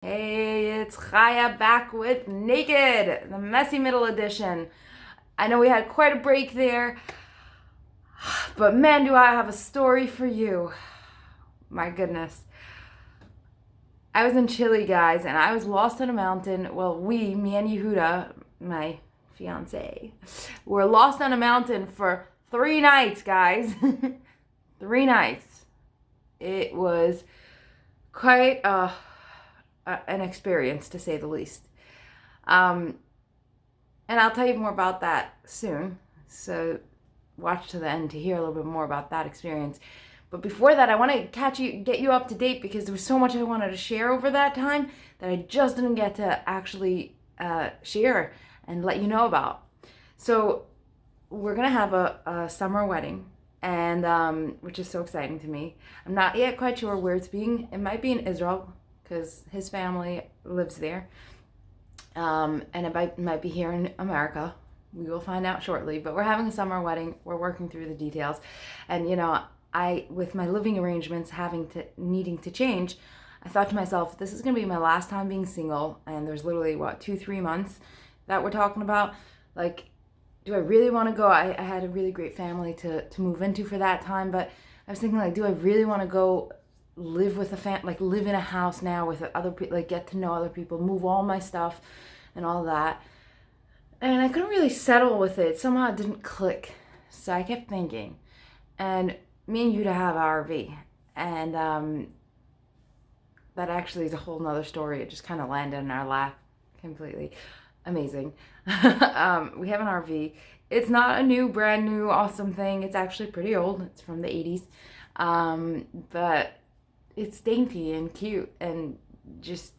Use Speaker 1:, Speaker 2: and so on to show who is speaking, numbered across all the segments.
Speaker 1: Hey, it's Chaya back with Naked, the Messy Middle Edition. I know we had quite a break there, but man, do I have a story for you. My goodness. I was in Chile, guys, and I was lost on a mountain. Well, me and Yehuda, my fiance, were lost on a mountain for 3 nights, guys. 3 nights. It was quite an experience, to say the least. Um, and I'll tell you more about that soon. So watch to the end to hear a little bit more about that experience. But before that, I want to get you up to date because there was so much I wanted to share over that time that I just didn't get to actually share and let you know about. So we're gonna have a summer wedding, and which is so exciting to me. I'm not yet quite sure where it's being. It might be in Israel because his family lives there, and it might be here in America. We will find out shortly. But we're having a summer wedding. We're working through the details, and with my living arrangements needing to change, I thought to myself, this is gonna be my last time being single, and there's literally 2-3 months that we're talking about. Like, do I really want to go? I had a really great family to move into for that time, but I was thinking, like, do I really want to go live with live in a house now with other people, like get to know other people, move all my stuff and all that. And I couldn't really settle with it. Somehow it didn't click. So I kept thinking. And me and Yuta have RV. And that actually is a whole nother story. It just kind of landed in our lap completely. Amazing. We have an RV. It's not a brand new, awesome thing. It's actually pretty old. It's from the 80s. But it's dainty and cute and just,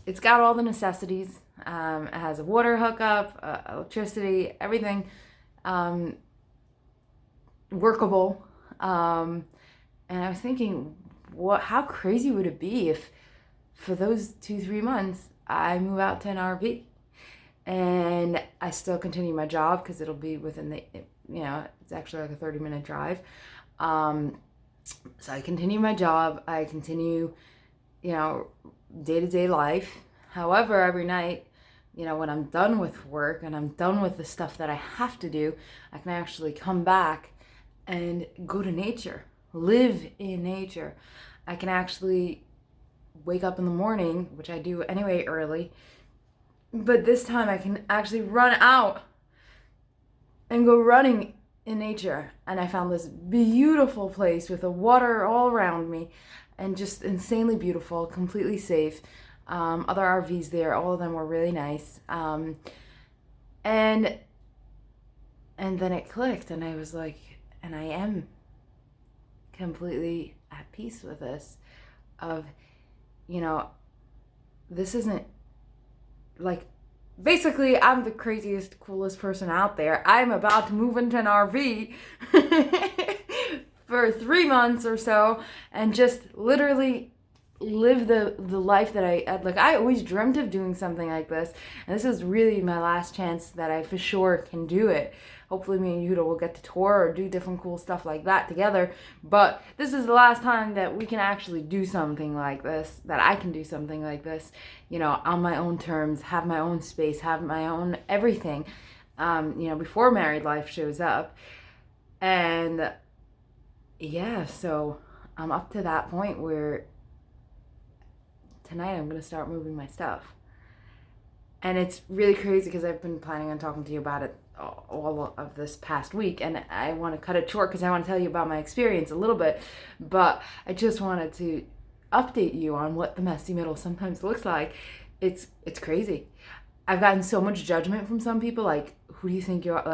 Speaker 1: it's got all the necessities. It has a water hookup, electricity, everything workable. And I was thinking, how crazy would it be if for those 2-3 months I move out to an RV and I still continue my job because it'll be within it's actually like a 30-minute drive. So I continue my job. I continue, day-to-day life. However, every night, when I'm done with work and I'm done with the stuff that I have to do, I can actually come back and go to nature, live in nature. I can actually wake up in the morning, which I do anyway early, but this time I can actually run out and go running in nature. And I found this beautiful place with the water all around me and just insanely beautiful, completely safe. Other RVs there, all of them were really nice. And then it clicked, and I was like, and I am completely at peace with this. This isn't like, basically, I'm the craziest, coolest person out there. I'm about to move into an RV for 3 months or so and just literally live the life that I always dreamt of doing something like this, and this is really my last chance that I for sure can do it. Hopefully me and Yuda will get to tour or do different cool stuff like that together, but this is the last time that we can actually do something like this, that I can do something like this, on my own terms, have my own space, have my own everything, before married life shows up. And yeah, so I'm up to that point where tonight I'm going to start moving my stuff. And it's really crazy because I've been planning on talking to you about it all of this past week, and I want to cut it short because I want to tell you about my experience a little bit, but I just wanted to update you on what the messy middle sometimes looks like. It's crazy. I've gotten so much judgment from some people, like, who do you think you are?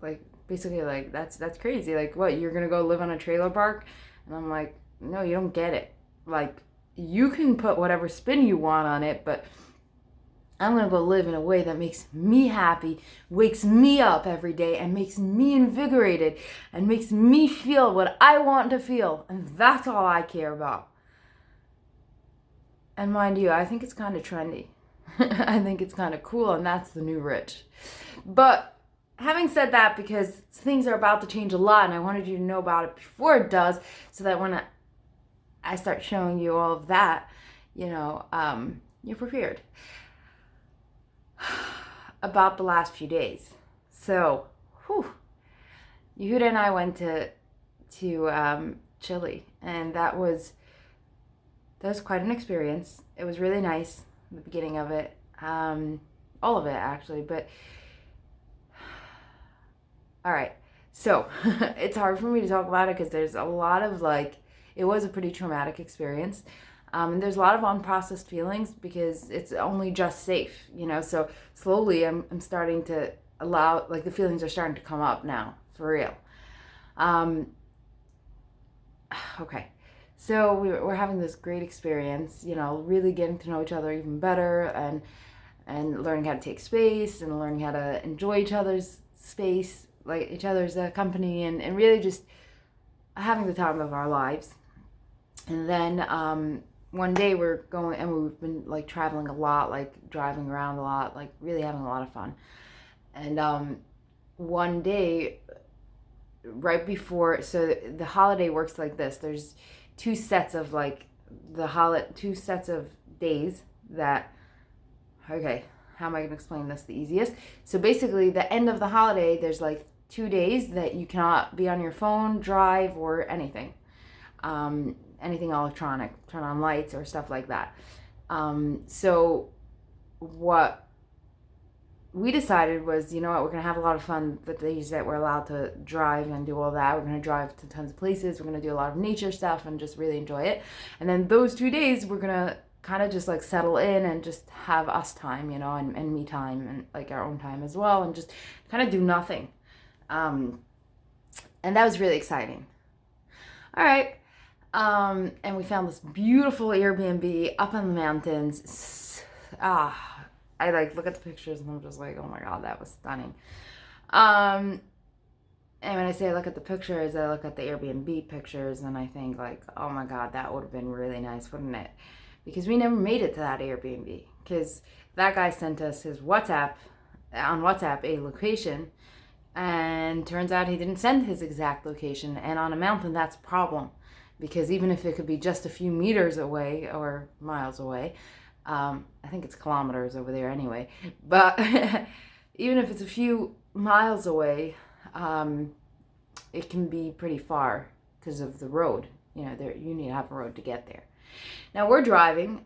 Speaker 1: Like basically, like, that's crazy. Like, what, you're going to go live on a trailer park? And I'm like, no, you don't get it. Like, you can put whatever spin you want on it, but I'm going to go live in a way that makes me happy, wakes me up every day, and makes me invigorated, and makes me feel what I want to feel. And that's all I care about. And mind you, I think it's kind of trendy. I think it's kind of cool, and that's the new rich. But having said that, because things are about to change a lot, and I wanted you to know about it before it does, so that when I start showing you all of that, you're prepared. About the last few days. So, Yehuda and I went to Chile, and that was quite an experience. It was really nice, the beginning of it, all of it actually. But all right, so it's hard for me to talk about it because there's a lot of it was a pretty traumatic experience. And there's a lot of unprocessed feelings because it's only just safe, So slowly I'm starting to allow, the feelings are starting to come up now, for real. Okay. So we're having this great experience, really getting to know each other even better, and learning how to take space and learning how to enjoy each other's space, like each other's company, and really just having the time of our lives. And then one day we're going, and we've been traveling a lot, driving around a lot, really having a lot of fun. And one day, right before, so the holiday works like this. There's two sets of two sets of days that, okay, how am I going to explain this the easiest? So basically, the end of the holiday, there's 2 days that you cannot be on your phone, drive, or anything. Anything electronic, turn on lights or stuff like that. So what we decided was, we're going to have a lot of fun the days that we're allowed to drive and do all that. We're going to drive to tons of places. We're going to do a lot of nature stuff and just really enjoy it. And then those 2 days, we're going to kind of just settle in and just have us time, and me time, and our own time as well, and just kind of do nothing. And that was really exciting. All right. And we found this beautiful Airbnb up in the mountains. I look at the pictures and I'm just oh my God, that was stunning. And when I say I look at the pictures, I look at the Airbnb pictures and I think oh my God, that would have been really nice, wouldn't it? Because we never made it to that Airbnb because that guy sent us his WhatsApp a location, and turns out he didn't send his exact location. And on a mountain, that's a problem. Because even if it could be just a few meters away or miles away, I think it's kilometers over there anyway, but even if it's a few miles away, it can be pretty far because of the road. You need to have a road to get there. Now we're driving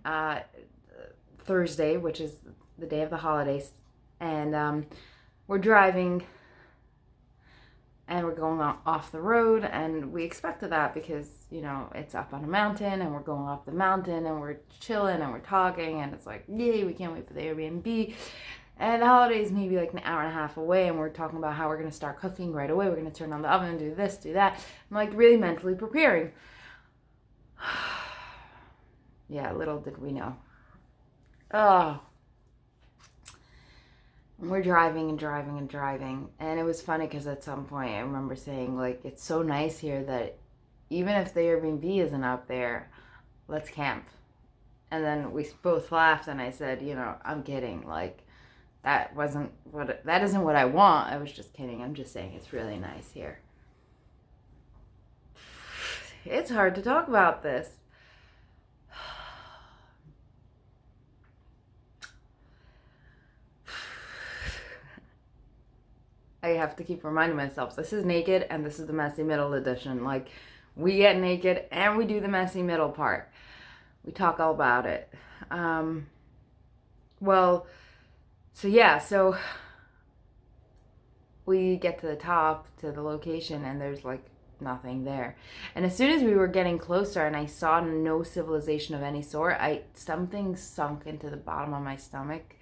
Speaker 1: Thursday, which is the day of the holidays, and we're driving and we're going off the road, and we expected that because, it's up on a mountain, and we're going off the mountain, and we're chilling, and we're talking, and it's yay, we can't wait for the Airbnb. And the holidays maybe an hour and a half away, and we're talking about how we're going to start cooking right away. We're going to turn on the oven, do this, do that. I'm really mentally preparing. Yeah, little did we know. Oh. We're driving and driving and driving, and it was funny because at some point I remember saying it's so nice here that even if the Airbnb isn't up there, let's camp. And then we both laughed, and I said, I'm kidding. That isn't what I want. I was just kidding. I'm just saying it's really nice here. It's hard to talk about this. I have to keep reminding myself, this is naked and this is the messy middle edition. We get naked and we do the messy middle part. We talk all about it. So we get to the top, to the location, and there's nothing there. And as soon as we were getting closer and I saw no civilization of any sort, something sunk into the bottom of my stomach,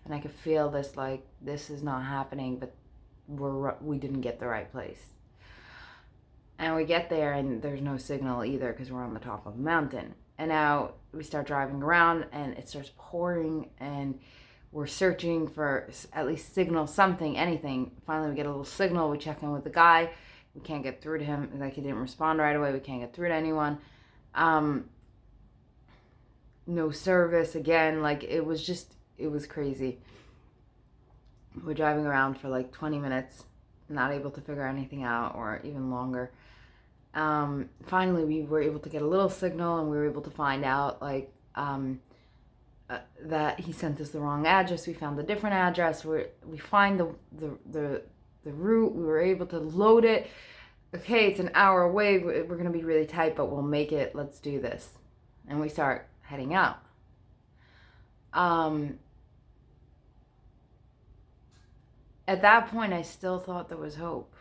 Speaker 1: and I could feel this this is not happening, but we didn't get the right place. And we get there and there's no signal either because we're on the top of a mountain. And now we start driving around and it starts pouring, and we're searching for at least signal, something, anything. Finally we get a little signal. We check in with the guy. We can't get through to him. He didn't respond right away. We can't get through to anyone. No service again. It was crazy. We're driving around for 20 minutes, not able to figure anything out, or even longer. Finally, we were able to get a little signal, and we were able to find out that he sent us the wrong address. We found a different address. We find the route. We were able to load it. Okay, it's an hour away. We're going to be really tight, but we'll make it. Let's do this. And we start heading out. At that point, I still thought there was hope.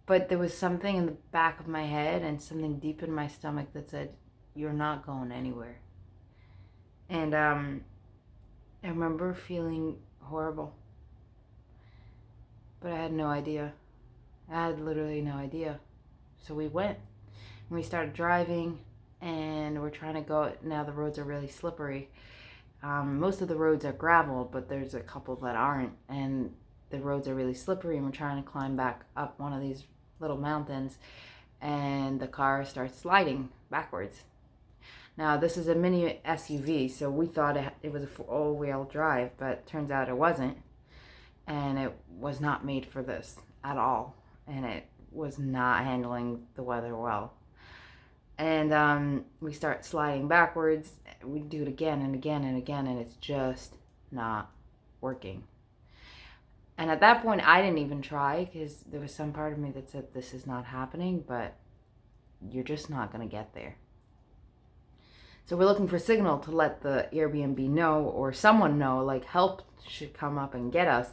Speaker 1: But there was something in the back of my head and something deep in my stomach that said, you're not going anywhere. And I remember feeling horrible. But I had no idea. I had literally no idea. So we went. And we started driving, and we're trying to go. Now the roads are really slippery. Most of the roads are gravel, but there's a couple that aren't. And the roads are really slippery, and we're trying to climb back up one of these little mountains. And the car starts sliding backwards. Now, this is a mini SUV, so we thought it was a all-wheel drive, but turns out it wasn't. And it was not made for this at all. And it was not handling the weather well. And we start sliding backwards. We do it again and again and again, and it's just not working. And at that point, I didn't even try, because there was some part of me that said, this is not happening, but you're just not going to get there. So we're looking for a signal to let the Airbnb know, or someone know, like help should come up and get us,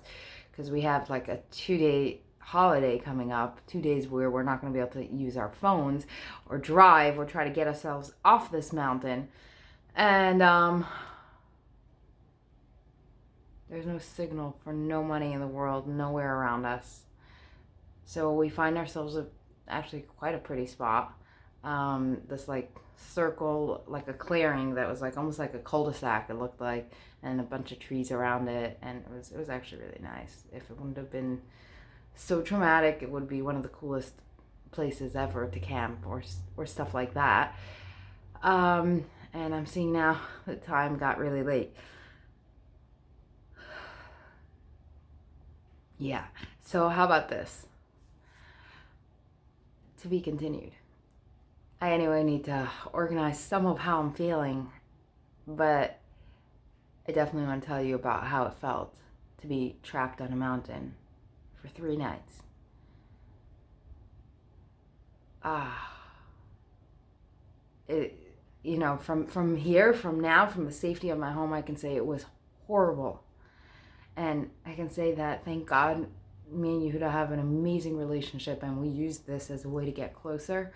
Speaker 1: because we have like a 2-day holiday coming up, 2 days where we're not going to be able to use our phones or drive or try to get ourselves off this mountain. And there's no signal for no money in the world, nowhere around us. So we find ourselves actually quite a pretty spot. This like circle, like a clearing that was like almost like a cul-de-sac, it looked like, and a bunch of trees around it, and it was actually really nice. If it wouldn't have been so traumatic, it would be one of the coolest places ever to camp or stuff like that. And I'm seeing now the time got really late. Yeah, so how about this? To be continued. I anyway need to organize some of how I'm feeling, but I definitely want to tell you about how it felt to be trapped on a mountain for 3 nights. From here, from now, from the safety of my home, I can say it was horrible. And I can say that, thank God, me and Yehuda have an amazing relationship, and we used this as a way to get closer.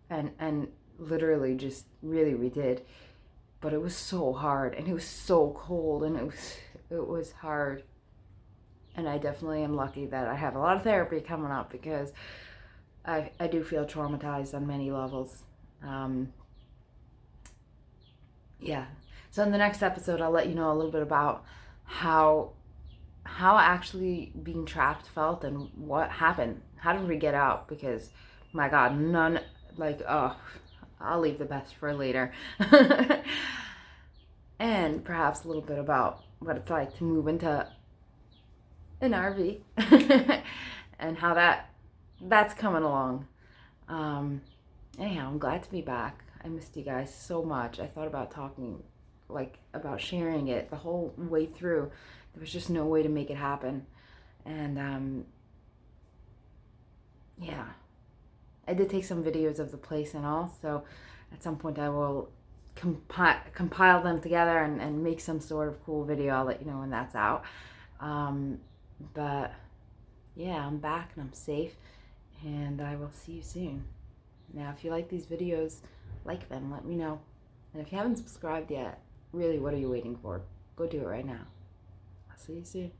Speaker 1: And literally just really we did. But it was so hard, and it was so cold, and it was hard. And I definitely am lucky that I have a lot of therapy coming up, because I do feel traumatized on many levels. Yeah. So in the next episode, I'll let you know a little bit about how actually being trapped felt and what happened. How did we get out? Because, my God, I'll leave the best for later. And perhaps a little bit about what it's like to move into an RV and how that's coming along. Anyhow, I'm glad to be back. I missed you guys so much. I thought about talking, about sharing it the whole way through. There was just no way to make it happen. And yeah, I did take some videos of the place and all, so at some point I will compile them together and make some sort of cool video. I'll let you know when that's out. But yeah, I'm back and I'm safe, and I will see you soon. Now, if you like these videos, like them, let me know. And if you haven't subscribed yet, really, what are you waiting for? Go do it right now. I'll see you soon.